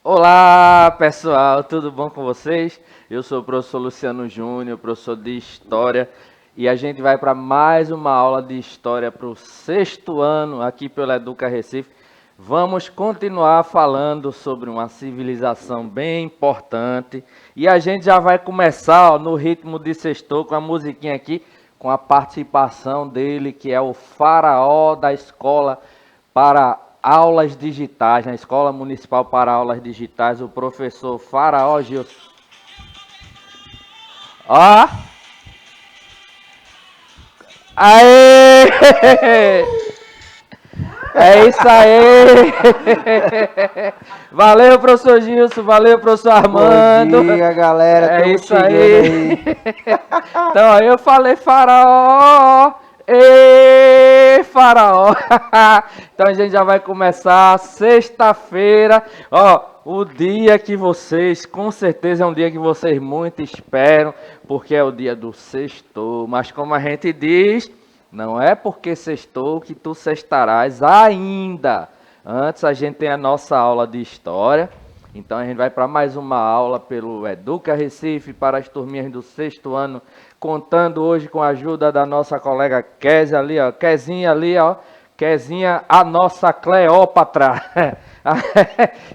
Olá, pessoal, tudo bom com vocês? Eu sou o professor Luciano Júnior, professor de História, e a gente vai para mais uma aula de História para o sexto ano aqui pelo Educa Recife. Vamos continuar falando sobre uma civilização bem importante, e a gente já vai começar no ritmo de sextou com a musiquinha aqui, com a participação dele, que é o faraó da escola para aulas digitais, na Escola Municipal para Aulas Digitais, o professor Faraó Gilson. Ó! Aê! É isso aí! Valeu, professor Gilson, valeu, professor Bom Armando. dia, galera. É Estamos isso chegando aí. aí. Então, aí eu falei faraó. Ê, faraó. Então a gente já vai começar sexta-feira. Ó, o dia que vocês, com certeza é um dia que vocês muito esperam, porque é o dia do sextou. Mas como a gente diz, não é porque sextou que tu sextarás ainda. Antes a gente tem a nossa aula de história. Então a gente vai para mais uma aula pelo Educa Recife para as turminhas do sexto ano, contando hoje com a ajuda da nossa colega Kézia ali, ó, Kezinha ali, ó, Kezinha, a nossa Cleópatra.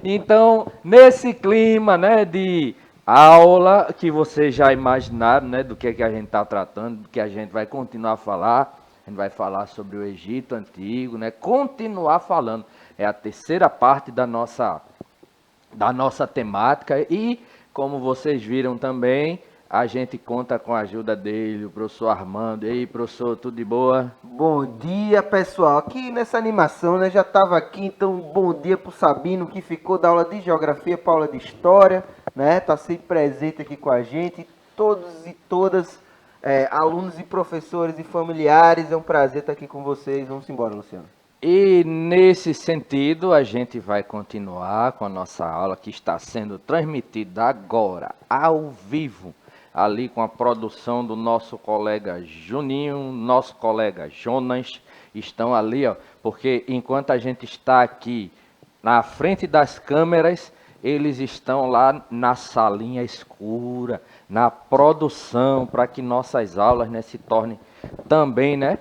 Então, nesse clima, né, de aula que vocês já imaginaram, né, do que a gente está tratando, do que a gente vai continuar a falar, a gente vai falar sobre o Egito Antigo, né, continuar falando. É a terceira parte da nossa temática e, como vocês viram também, a gente conta com a ajuda dele, o professor Armando. E aí, professor, tudo de boa? Bom dia, pessoal. Aqui nessa animação, né? Já estava aqui, então bom dia pro Sabino, que ficou da aula de Geografia para aula de História, né? Tá sempre presente aqui com a gente. Todos e todas, alunos e professores e familiares, é um prazer estar aqui com vocês. Vamos embora, Luciano. E nesse sentido, a gente vai continuar com a nossa aula que está sendo transmitida agora, ao vivo, ali com a produção do nosso colega Juninho, nosso colega Jonas, estão ali, ó, porque enquanto a gente está aqui na frente das câmeras, eles estão lá na salinha escura, na produção, para que nossas aulas, né, se tornem também, né,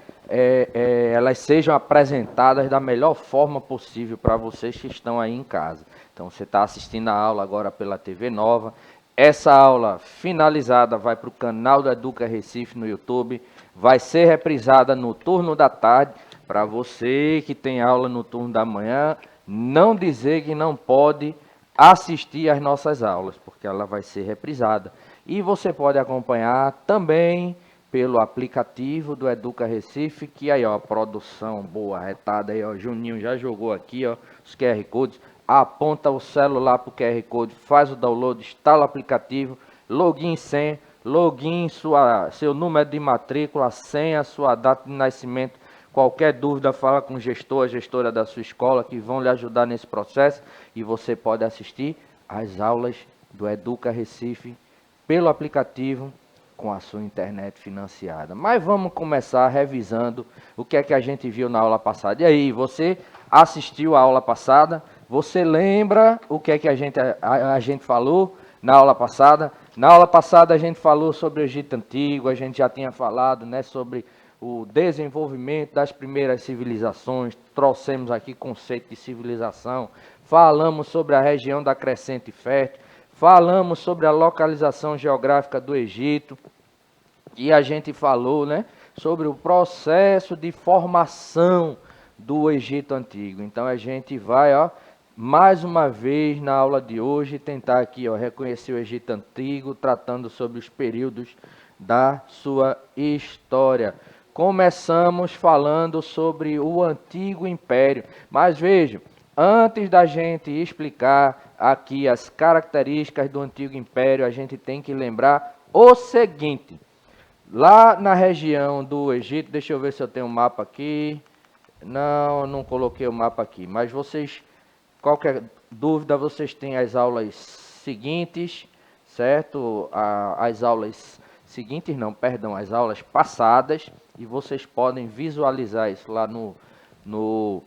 elas sejam apresentadas da melhor forma possível para vocês que estão aí em casa. Então, você está assistindo a aula agora pela TV Nova. Essa aula finalizada vai para o canal da Educa Recife no YouTube. Vai ser reprisada no turno da tarde. Para você que tem aula no turno da manhã, não dizer que não pode assistir às nossas aulas, porque ela vai ser reprisada. E você pode acompanhar também pelo aplicativo do Educa Recife, que aí, ó, a produção boa, retada aí, ó, Juninho já jogou aqui, ó, os QR Codes, aponta o celular pro QR Code, faz o download, instala o aplicativo, login senha, login, seu número de matrícula, senha, sua data de nascimento, qualquer dúvida, fala com o gestor, a gestora da sua escola, que vão lhe ajudar nesse processo, e você pode assistir às aulas do Educa Recife pelo aplicativo, com a sua internet financiada. Mas vamos começar revisando o que é que a gente viu na aula passada. E aí, você assistiu a aula passada? Você lembra o que é que a gente falou na aula passada? Na aula passada a gente falou sobre o Egito Antigo, a gente já tinha falado, né, sobre o desenvolvimento das primeiras civilizações, trouxemos aqui conceito de civilização, falamos sobre a região da Crescente Fértil, falamos sobre a localização geográfica do Egito, e a gente falou, né, sobre o processo de formação do Egito Antigo. Então a gente vai, ó, mais uma vez na aula de hoje tentar aqui, ó, reconhecer o Egito Antigo, tratando sobre os períodos da sua história. Começamos falando sobre o Antigo Império, mas vejam, antes da gente explicar aqui as características do Antigo Império, a gente tem que lembrar o seguinte: lá na região do Egito, deixa eu ver se eu tenho um mapa aqui. Não coloquei o mapa aqui, mas vocês, qualquer dúvida, vocês têm as aulas seguintes, certo? As aulas seguintes, não, perdão, as aulas passadas, e vocês podem visualizar isso lá no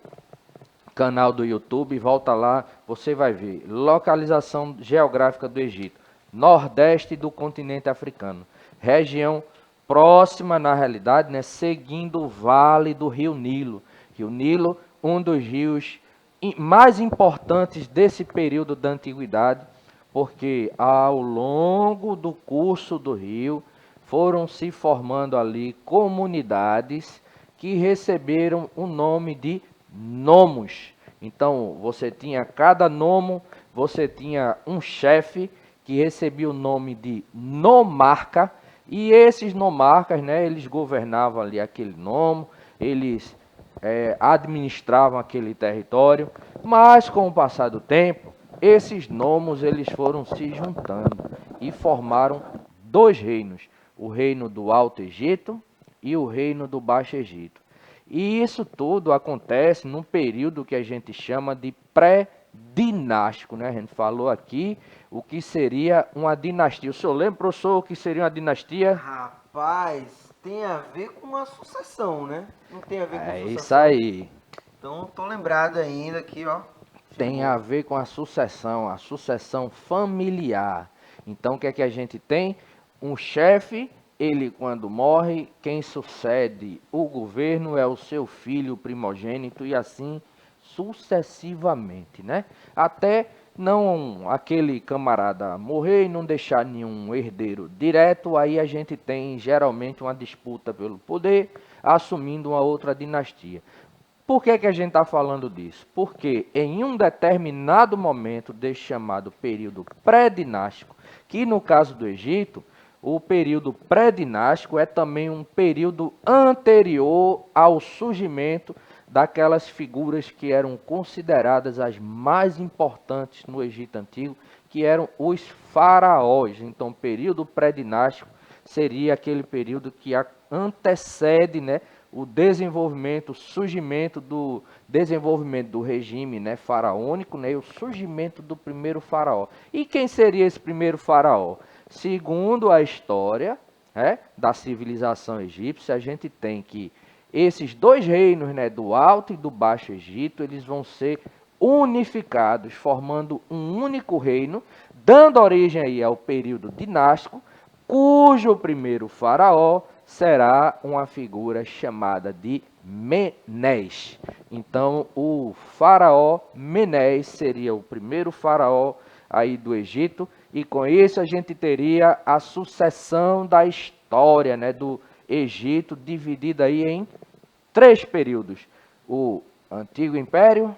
canal do YouTube, volta lá, você vai ver. Localização geográfica do Egito. Nordeste do continente africano. Região próxima, na realidade, né, seguindo o vale do Rio Nilo. Rio Nilo, um dos rios mais importantes desse período da antiguidade, porque ao longo do curso do rio foram se formando ali comunidades que receberam o nome de nomos. Então, você tinha cada nomo, você tinha um chefe que recebia o nome de nomarca, e esses nomarcas, né, eles governavam ali aquele nomo, eles administravam aquele território, mas com o passar do tempo, esses nomos eles foram se juntando e formaram dois reinos, o reino do Alto Egito e o reino do Baixo Egito. E isso tudo acontece num período que a gente chama de pré-dinástico, né? A gente falou aqui o que seria uma dinastia. O senhor lembra, professor, o que seria uma dinastia? Rapaz, tem a ver com a sucessão, né? Não tem a ver com É sucessão. isso aí. Então, tô lembrado ainda aqui, ó. Tem a ver com a sucessão familiar. Então, o que é que a gente tem? Um chefe, ele quando morre, quem sucede o governo é o seu filho primogênito e assim sucessivamente, né? Até não aquele camarada morrer e não deixar nenhum herdeiro direto, aí a gente tem geralmente uma disputa pelo poder, assumindo uma outra dinastia. Por que a gente está falando disso? Porque em um determinado momento desse chamado período pré-dinástico, que no caso do Egito, o período pré-dinástico é também um período anterior ao surgimento daquelas figuras que eram consideradas as mais importantes no Egito Antigo, que eram os faraós. Então, o período pré-dinástico seria aquele período que antecede, né, o desenvolvimento, o surgimento do regime, né, faraônico, né, e o surgimento do primeiro faraó. E quem seria esse primeiro faraó? Segundo a história, né, da civilização egípcia, a gente tem que esses dois reinos, né, do Alto e do Baixo Egito, eles vão ser unificados, formando um único reino, dando origem aí ao período dinástico, cujo primeiro faraó será uma figura chamada de Menés. Então, o faraó Menés seria o primeiro faraó aí do Egito, e com isso a gente teria a sucessão da história, né, do Egito, dividida aí em três períodos: o Antigo Império,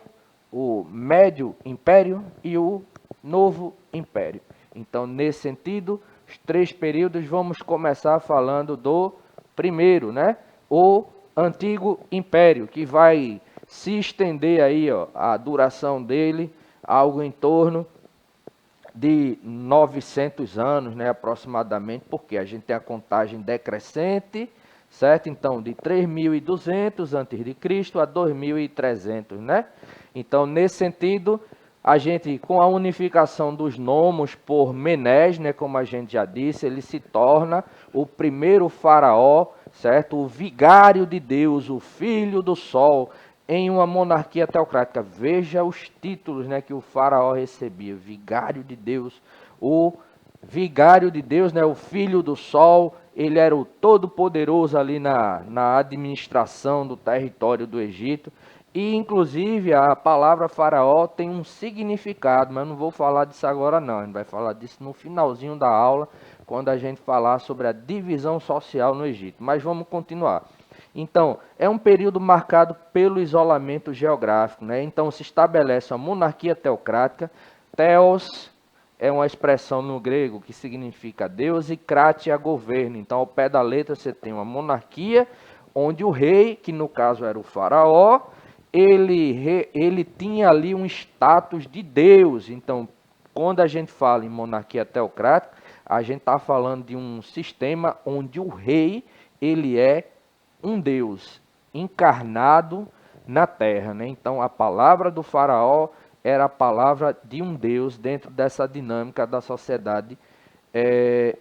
o Médio Império e o Novo Império. Então, nesse sentido, os três períodos, vamos começar falando do primeiro, né? O Antigo Império, que vai se estender aí, ó, a duração dele, algo em torno de 900 anos, né, aproximadamente, porque a gente tem a contagem decrescente, certo? Então, de 3.200 a.C. a 2.300, né? Então, nesse sentido, a gente, com a unificação dos nomos por Menés, né, como a gente já disse, ele se torna o primeiro faraó, certo? O vigário de Deus, o filho do sol, em uma monarquia teocrática. Veja os títulos, né, que o faraó recebia: vigário de Deus, o vigário de Deus, né, o filho do sol. Ele era o todo-poderoso ali na administração do território do Egito. E, inclusive, a palavra faraó tem um significado, mas eu não vou falar disso agora não. A gente vai falar disso no finalzinho da aula, quando a gente falar sobre a divisão social no Egito. Mas vamos continuar. Então, é um período marcado pelo isolamento geográfico, né? Então, se estabelece uma monarquia teocrática. Theos é uma expressão no grego que significa Deus, e kratia, governo. Então, ao pé da letra, você tem uma monarquia, onde o rei, que no caso era o faraó, ele tinha ali um status de Deus. Então, quando a gente fala em monarquia teocrática, a gente está falando de um sistema onde o rei, ele é um Deus encarnado na terra, né? Então, a palavra do faraó era a palavra de um Deus dentro dessa dinâmica da sociedade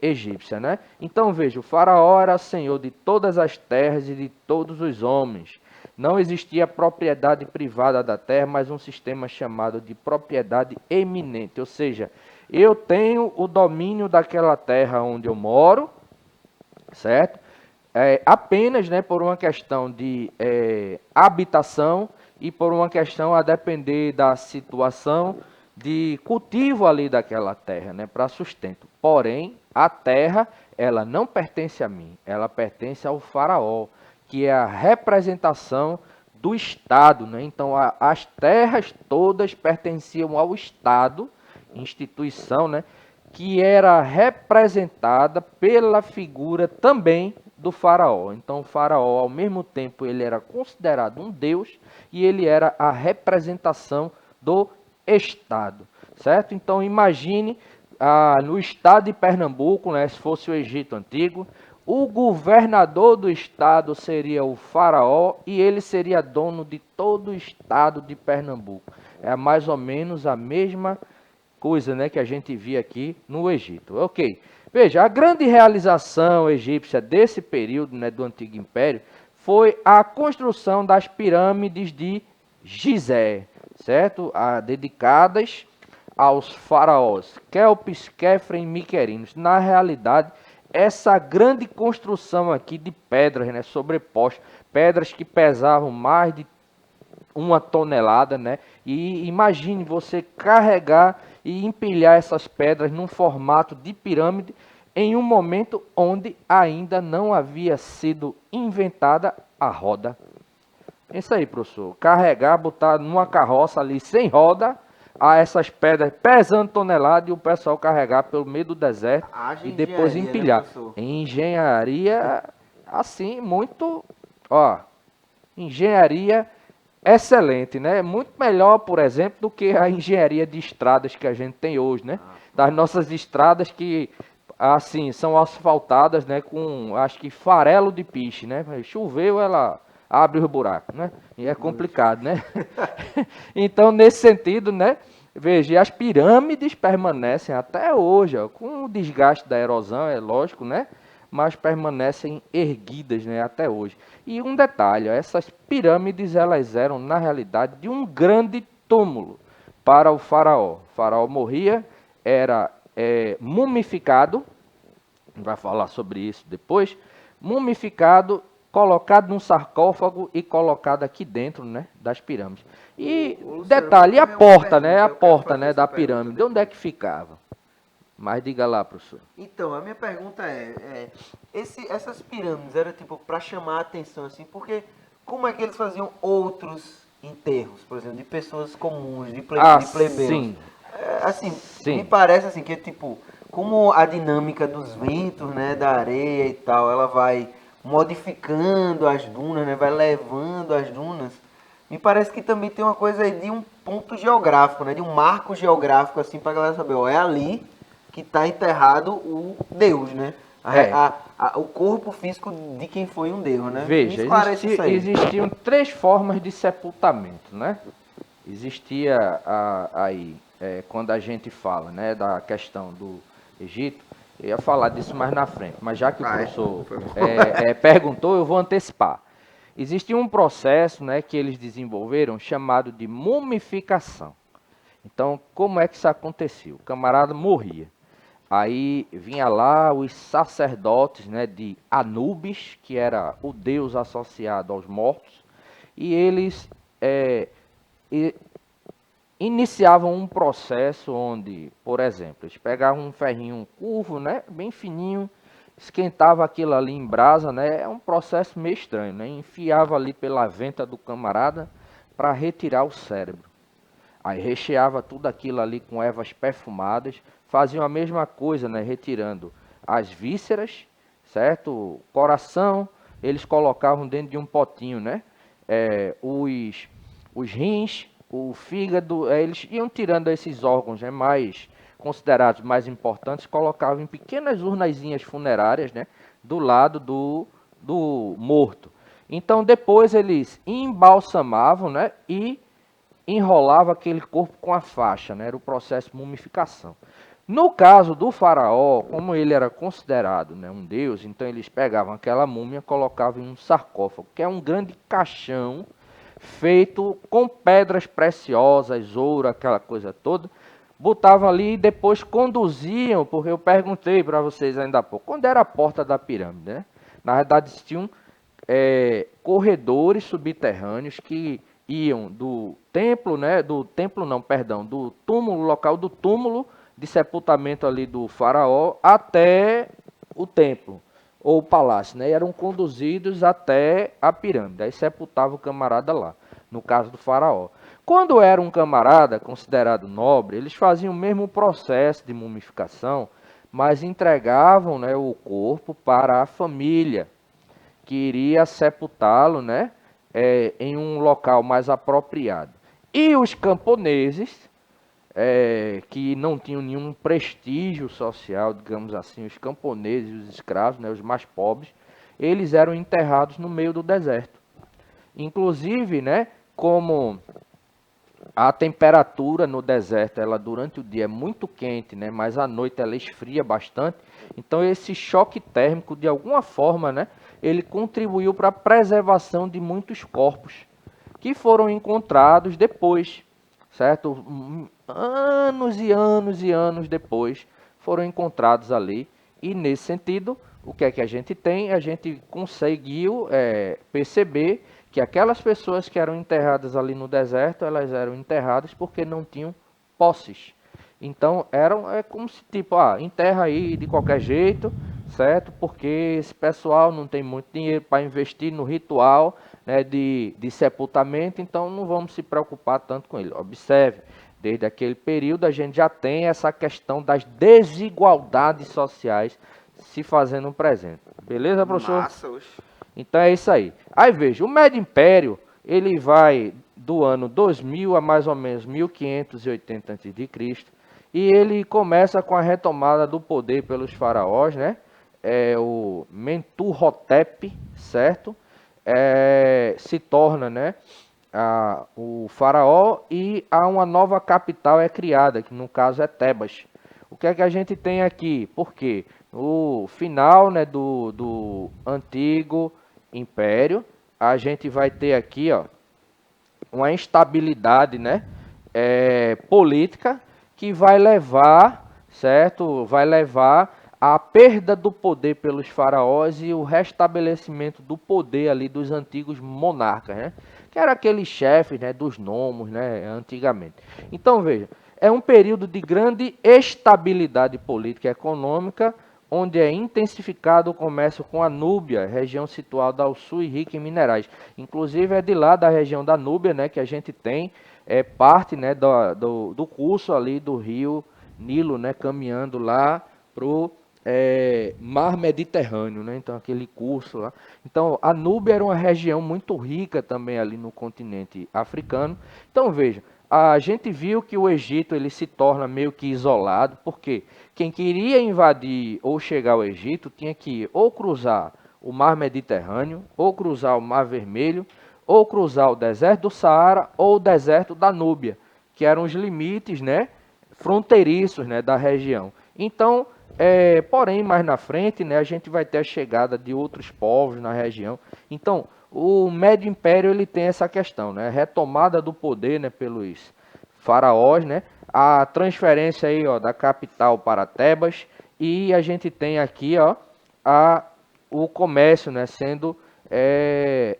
egípcia, né? Então, veja, o faraó era senhor de todas as terras e de todos os homens. Não existia propriedade privada da terra, mas um sistema chamado de propriedade eminente. Ou seja, eu tenho o domínio daquela terra onde eu moro, certo? Apenas, né, por uma questão de habitação e por uma questão a depender da situação de cultivo ali daquela terra, né, para sustento. Porém, a terra, ela não pertence a mim, ela pertence ao faraó, que é a representação do Estado, né? Então, as terras todas pertenciam ao Estado, instituição, né, que era representada pela figura também do faraó. Então o faraó, ao mesmo tempo, ele era considerado um deus e ele era a representação do Estado, certo? Então imagine no estado de Pernambuco, né, se fosse o Egito Antigo, o governador do estado seria o faraó e ele seria dono de todo o estado de Pernambuco. É mais ou menos a mesma coisa, né, que a gente via aqui no Egito. Ok. Veja, a grande realização egípcia desse período, né, do Antigo Império foi a construção das pirâmides de Gizé, certo? Dedicadas aos faraós Kelpis, Kefren e Miquerinos. Na realidade, essa grande construção aqui de pedras, né, sobrepostas, pedras que pesavam mais de 1 tonelada, né? E imagine você carregar e empilhar essas pedras num formato de pirâmide em um momento onde ainda não havia sido inventada a roda. Isso aí, professor. Carregar, botar numa carroça ali sem roda, a essas pedras pesando tonelada e o pessoal carregar pelo meio do deserto e depois empilhar. Né, Engenharia, assim, muito, ó, engenharia excelente, né? Muito melhor, por exemplo, do que a engenharia de estradas que a gente tem hoje, né? Das nossas estradas que, assim, são asfaltadas, né? Com, acho que farelo de piche, né? Choveu, ela abre os buracos, né? E é complicado, né? Então, nesse sentido, né? Veja, as pirâmides permanecem até hoje, ó, com o desgaste da erosão, é lógico, né? Mas permanecem erguidas, né, até hoje. E um detalhe, ó, essas pirâmides elas eram, na realidade, de um grande túmulo para o faraó. O faraó morria, era mumificado, vai falar sobre isso depois, mumificado, colocado num sarcófago e colocado aqui dentro, né, das pirâmides. E detalhe, a porta, né, da pirâmide, de onde é que ficava? Mas diga lá, professor. Então, a minha pergunta essas pirâmides eram tipo para chamar a atenção assim, porque como é que eles faziam outros enterros, por exemplo, de pessoas comuns, de plebeus? Sim. Assim, Sim. me parece assim que é tipo, como a dinâmica dos ventos, né, da areia e tal, ela vai modificando as dunas, né, vai levando as dunas. Me parece que também tem uma coisa aí de um ponto geográfico, né, de um marco geográfico assim para a galera saber, ó, é ali que está enterrado o Deus, né? O corpo físico de quem foi um Deus, né? Veja, existiam 3 formas de sepultamento, né? Existia quando a gente fala, né, da questão do Egito, eu ia falar disso mais na frente, mas já que o professor perguntou, eu vou antecipar. Existia um processo, né, que eles desenvolveram chamado de mumificação. Então, como é que isso acontecia? O camarada morria. Aí vinha lá os sacerdotes, né, de Anubis, que era o deus associado aos mortos, e eles iniciavam um processo onde, por exemplo, eles pegavam um ferrinho curvo, né, bem fininho, esquentava aquilo ali em brasa, né, é um processo meio estranho, né, enfiava ali pela venta do camarada para retirar o cérebro. Aí recheava tudo aquilo ali com ervas perfumadas, faziam a mesma coisa, né, retirando as vísceras, certo? Coração, eles colocavam dentro de um potinho, né? Os rins, o fígado, eles iam tirando esses órgãos, né, mais considerados mais importantes, colocavam em pequenas urnazinhas funerárias, né, do lado do morto. Então depois eles embalsamavam, né, e enrolava aquele corpo com a faixa, né? Era o processo de mumificação. No caso do faraó, como ele era considerado, né, um deus, então eles pegavam aquela múmia, colocavam em um sarcófago, que é um grande caixão feito com pedras preciosas, ouro, aquela coisa toda, botavam ali e depois conduziam, porque eu perguntei para vocês ainda há pouco, quando era a porta da pirâmide, né? Na verdade, tinham corredores subterrâneos que iam do templo, né? Do templo não, perdão, do túmulo, local do túmulo de sepultamento ali do faraó até o templo ou o palácio, né? E eram conduzidos até a pirâmide. Aí sepultava o camarada lá, no caso do faraó. Quando era um camarada considerado nobre, eles faziam o mesmo processo de mumificação, mas entregavam, né, o corpo para a família que iria sepultá-lo, né, em um local mais apropriado. E os camponeses, que não tinham nenhum prestígio social, digamos assim, os camponeses e os escravos, né, os mais pobres, eles eram enterrados no meio do deserto. Inclusive, né, como a temperatura no deserto, ela durante o dia é muito quente, né, mas à noite ela esfria bastante. Então esse choque térmico, de alguma forma, né, ele contribuiu para a preservação de muitos corpos que foram encontrados depois, certo? Anos e anos e anos depois foram encontrados ali. E nesse sentido, o que é que a gente tem? A gente conseguiu perceber que aquelas pessoas que eram enterradas ali no deserto, elas eram enterradas porque não tinham posses. Então, é como se, tipo, enterra aí de qualquer jeito, certo? Porque esse pessoal não tem muito dinheiro para investir no ritual, né, de sepultamento, então não vamos se preocupar tanto com ele. Observe, desde aquele período a gente já tem essa questão das desigualdades sociais se fazendo presente. Beleza, professor? Massa, oxe. Então é isso aí. Aí veja, o Médio Império, ele vai do ano 2000 a mais ou menos 1580 a.C. E ele começa com a retomada do poder pelos faraós, né? O Mentuhotep, certo? Se torna, né, o faraó e há uma nova capital criada, que no caso é Tebas. O que é que a gente tem aqui? Porque no final, né, do antigo império, a gente vai ter aqui, ó, uma instabilidade, né, política que vai levar, certo? Vai levar à perda do poder pelos faraós e o restabelecimento do poder ali dos antigos monarcas, né? Que eram aqueles chefes, né, dos nomos, né, antigamente. Então, veja, é um período de grande estabilidade política e econômica, onde é intensificado o comércio com a Núbia, região situada ao sul e rica em minerais. Inclusive é de lá da região da Núbia, né, que a gente tem parte, né, do curso ali do rio Nilo, né, caminhando lá para o mar Mediterrâneo, né, então aquele curso lá. Então a Núbia era uma região muito rica também ali no continente africano. Então veja, a gente viu que o Egito ele se torna meio que isolado, porque quem queria invadir ou chegar ao Egito tinha que ou cruzar o mar Mediterrâneo, ou cruzar o mar Vermelho, ou cruzar o deserto do Saara ou o deserto da Núbia, que eram os limites, né, fronteiriços, né, da região. Então, porém, mais na frente, né, a gente vai ter a chegada de outros povos na região. Então, o Médio Império ele tem essa questão, né, retomada do poder, né, pelos faraós, né, a transferência aí, ó, da capital para Tebas, e a gente tem aqui, ó, o comércio, né, sendo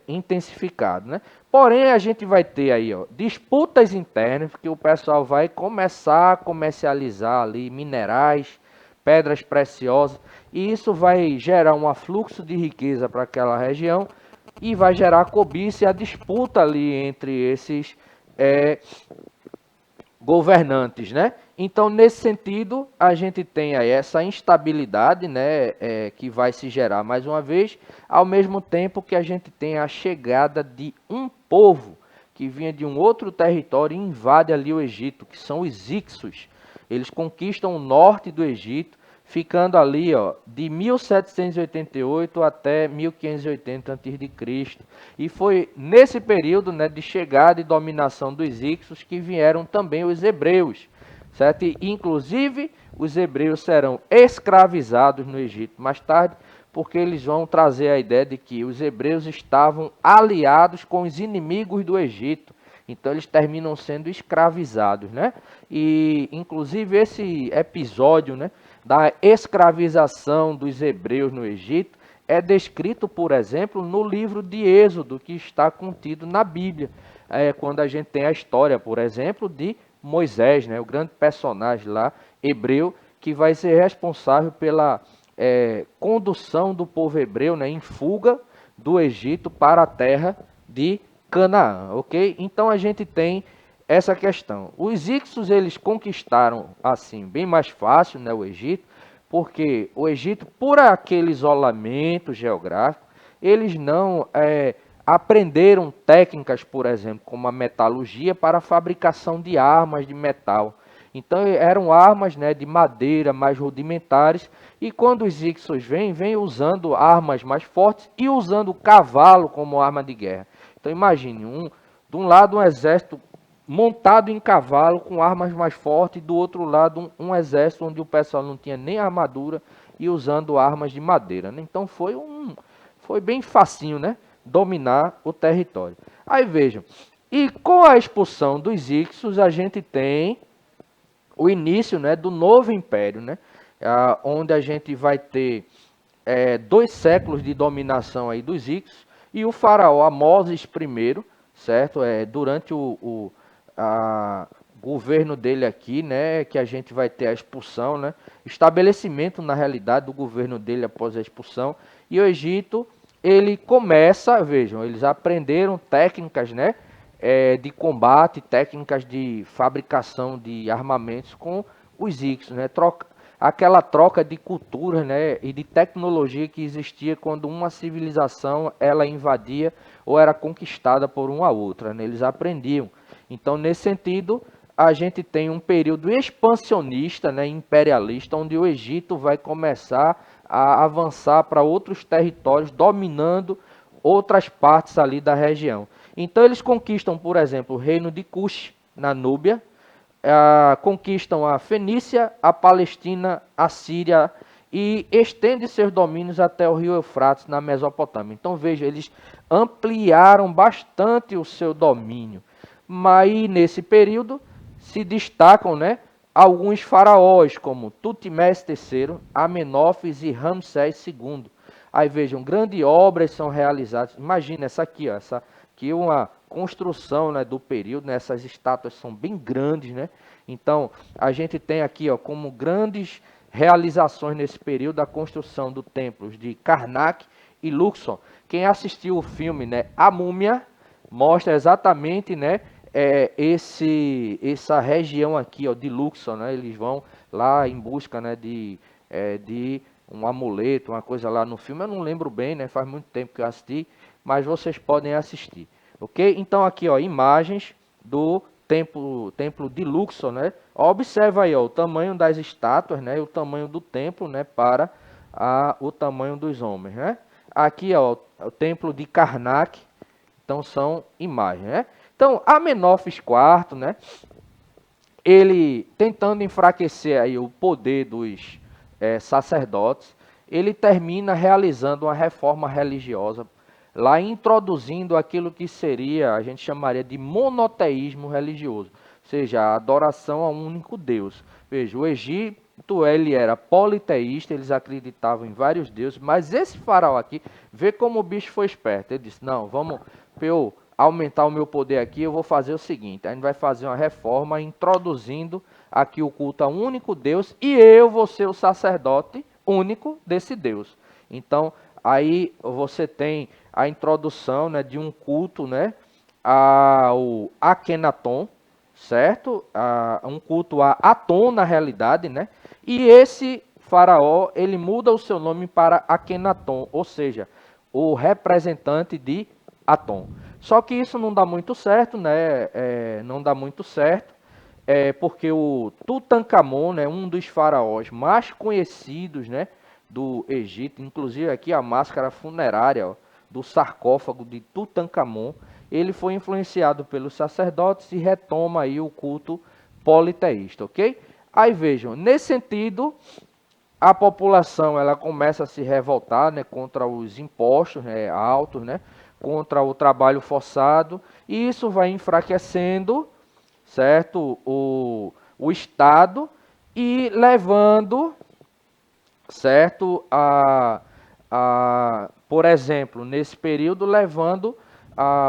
intensificado, né? Porém, a gente vai ter aí, ó, disputas internas, porque o pessoal vai começar a comercializar ali minerais, pedras preciosas, e isso vai gerar um afluxo de riqueza para aquela região e vai gerar cobiça e a disputa ali entre esses governantes, né? Então, nesse sentido, a gente tem aí essa instabilidade, né, que vai se gerar mais uma vez, ao mesmo tempo que a gente tem a chegada de um povo que vinha de um outro território e invade ali o Egito, que são os Hicsos. Eles conquistam o norte do Egito, ficando ali, ó, de 1788 até 1580 a.C. E foi nesse período, né, de chegada e dominação dos Hicsos que vieram também os hebreus, certo? E, inclusive, os hebreus serão escravizados no Egito mais tarde, porque eles vão trazer a ideia de que os hebreus estavam aliados com os inimigos do Egito. Então eles terminam sendo escravizados, né? E inclusive esse episódio, né, da escravização dos hebreus no Egito é descrito, por exemplo, no livro de Êxodo, que está contido na Bíblia. Quando a gente tem a história, por exemplo, de Moisés, né, o grande personagem lá, hebreu, que vai ser responsável pela condução do povo hebreu, né, em fuga do Egito para a terra de Canaã, ok? Então a gente tem essa questão. Os hicsos, eles conquistaram assim bem mais fácil, né, o Egito, porque o Egito, por aquele isolamento geográfico, eles não aprenderam técnicas, por exemplo, como a metalurgia para a fabricação de armas de metal. Então eram armas, né, de madeira mais rudimentares, e quando os hicsos vêm usando armas mais fortes e usando o cavalo como arma de guerra. Então imagine, de um lado um exército montado em cavalo com armas mais fortes, e do outro lado um exército onde o pessoal não tinha nem armadura e usando armas de madeira, né? Então foi bem facinho, né, dominar o território. Aí vejam, e com a expulsão dos hicsos a gente tem o início, né, do novo império, né, onde a gente vai ter 2 séculos de dominação aí dos hicsos, e o faraó Amoses I, certo? Durante o governo dele aqui, né, que a gente vai ter a expulsão, né, estabelecimento na realidade do governo dele após a expulsão, e o Egito, ele começa, vejam, eles aprenderam técnicas, né, de combate, técnicas de fabricação de armamentos com os hicsos, né, aquela troca de cultura, né, e de tecnologia que existia quando uma civilização ela invadia ou era conquistada por uma outra, né, eles aprendiam. Então, nesse sentido, a gente tem um período expansionista, né, imperialista, onde o Egito vai começar a avançar para outros territórios, dominando outras partes ali da região. Então, eles conquistam, por exemplo, o reino de Cush, na Núbia, conquistam a Fenícia, a Palestina, a Síria e estende seus domínios até o rio Eufrates, na Mesopotâmia. Então, veja, eles ampliaram bastante o seu domínio. Mas nesse período se destacam, né, alguns faraós, como Tutmés III, Amenófis e Ramsés II. Aí vejam, grandes obras são realizadas. Imagina essa aqui, ó, essa aqui é uma construção, né, do período, né, essas estátuas são bem grandes, né? Então, a gente tem aqui, ó, como grandes realizações nesse período a construção do templos de Karnak e Luxor. Quem assistiu o filme, né, A Múmia, mostra exatamente, né, essa região aqui, ó, de Luxor, né? Eles vão lá em busca, né, de um amuleto, uma coisa lá no filme. Eu não lembro bem, né? Faz muito tempo que eu assisti, mas vocês podem assistir, ok? Então aqui, ó, imagens do templo de Luxor, né? Observa aí, ó, o tamanho das estátuas, né? E o tamanho do templo, né? Para o tamanho dos homens, né? Aqui, ó, o templo de Karnak. Então são imagens, né? Então, Amenófis IV, né, ele tentando enfraquecer aí o poder dos sacerdotes, ele termina realizando uma reforma religiosa, lá introduzindo aquilo que seria, a gente chamaria de monoteísmo religioso, ou seja, a adoração a um único Deus. Veja, o Egito ele era politeísta, eles acreditavam em vários deuses, mas esse faraó aqui, vê como o bicho foi esperto, ele disse, não, vamos, eu aumentar o meu poder aqui, eu vou fazer o seguinte, a gente vai fazer uma reforma introduzindo aqui o culto a um único Deus e eu vou ser o sacerdote único desse Deus. Então, aí você tem a introdução, né, de um culto, né, ao Akhenaton, certo? Um culto a Aton na realidade, né? E esse faraó, ele muda o seu nome para Akhenaton, ou seja, o representante de Aton. Só que isso não dá muito certo, né? Não dá muito certo, porque o Tutankhamon, né, um dos faraós mais conhecidos, né, do Egito, inclusive aqui a máscara funerária, ó, do sarcófago de Tutankhamon, ele foi influenciado pelos sacerdotes e retoma aí o culto politeísta, ok? Aí vejam, nesse sentido, a população ela começa a se revoltar, né, contra os impostos, né, altos, né, contra o trabalho forçado, e isso vai enfraquecendo, certo, o Estado e levando, certo, por exemplo, nesse período, levando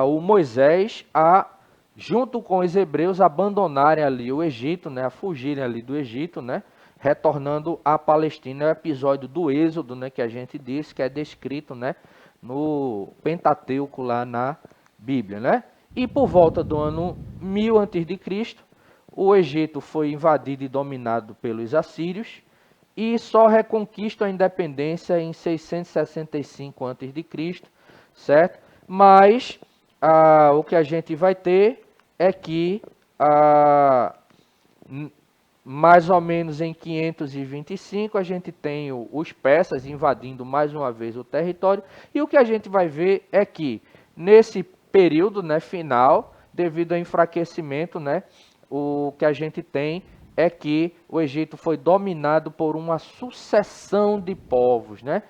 o Moisés a, junto com os hebreus, abandonarem ali o Egito, né, a fugirem ali do Egito, né, retornando à Palestina. É o episódio do Êxodo, né, que a gente disse, que é descrito, né, no Pentateuco lá na Bíblia, né? E por volta do ano 1000 a.C., o Egito foi invadido e dominado pelos assírios e só reconquista a independência em 665 a.C., certo? Mas o que a gente vai ter é que mais ou menos em 525 a gente tem os persas invadindo mais uma vez o território, e o que a gente vai ver é que nesse período, né, final, devido ao enfraquecimento, né, o que a gente tem é que o Egito foi dominado por uma sucessão de povos, né,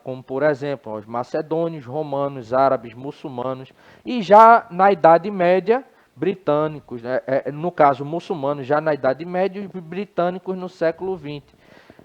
como por exemplo os macedônios, romanos, árabes, muçulmanos, e já na Idade Média britânicos, né? No caso muçulmanos já na Idade Média e britânicos no século XX.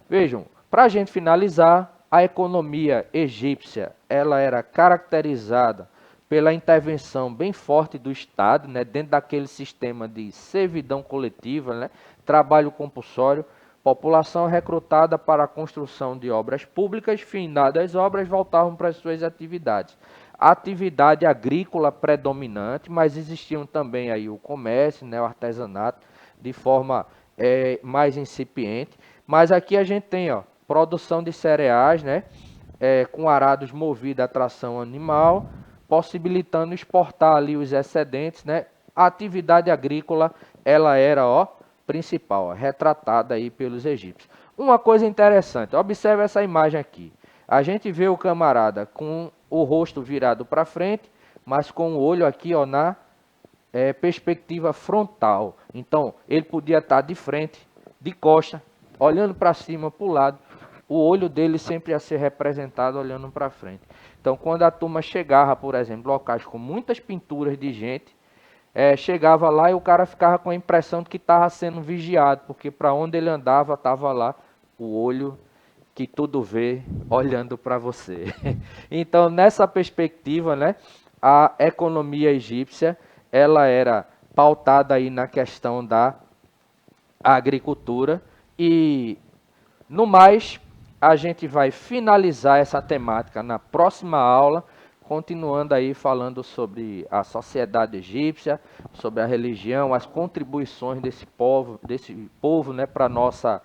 Vejam, para a gente finalizar, a economia egípcia ela era caracterizada pela intervenção bem forte do Estado, né? Dentro daquele sistema de servidão coletiva, né? Trabalho compulsório, população recrutada para a construção de obras públicas, findadas as obras, voltavam para as suas atividades. A atividade agrícola predominante, mas existiam também aí o comércio, né, o artesanato, de forma mais incipiente. Mas aqui a gente tem, ó, produção de cereais, né, com arados movidos a tração animal, possibilitando exportar ali os excedentes, né. A atividade agrícola, ela era, ó, principal, ó, retratada aí pelos egípcios. Uma coisa interessante, observe essa imagem aqui. A gente vê o camarada com o rosto virado para frente, mas com o olho aqui, ó, na perspectiva frontal. Então, ele podia estar de frente, de costa, olhando para cima, para o lado. O olho dele sempre ia ser representado olhando para frente. Então, quando a turma chegava, por exemplo, locais com muitas pinturas de gente, chegava lá e o cara ficava com a impressão de que estava sendo vigiado, porque para onde ele andava, estava lá o olho que tudo vê olhando para você. Então, nessa perspectiva, né, a economia egípcia, ela era pautada aí na questão da agricultura e, no mais, a gente vai finalizar essa temática na próxima aula, continuando aí falando sobre a sociedade egípcia, sobre a religião, as contribuições desse povo, né, para a nossa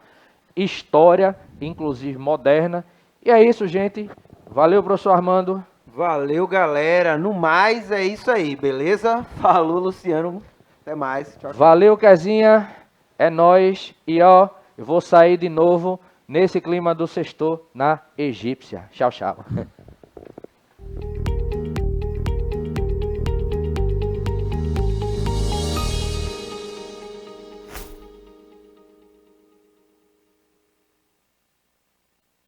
história, inclusive moderna. E é isso, gente. Valeu, professor Armando. Valeu, galera. No mais, é isso aí, beleza? Falou, Luciano. Até mais. Tchau, tchau. Valeu, Kezinha. É nóis. E ó, eu vou sair de novo nesse clima do sextor na egípcia. Tchau, tchau.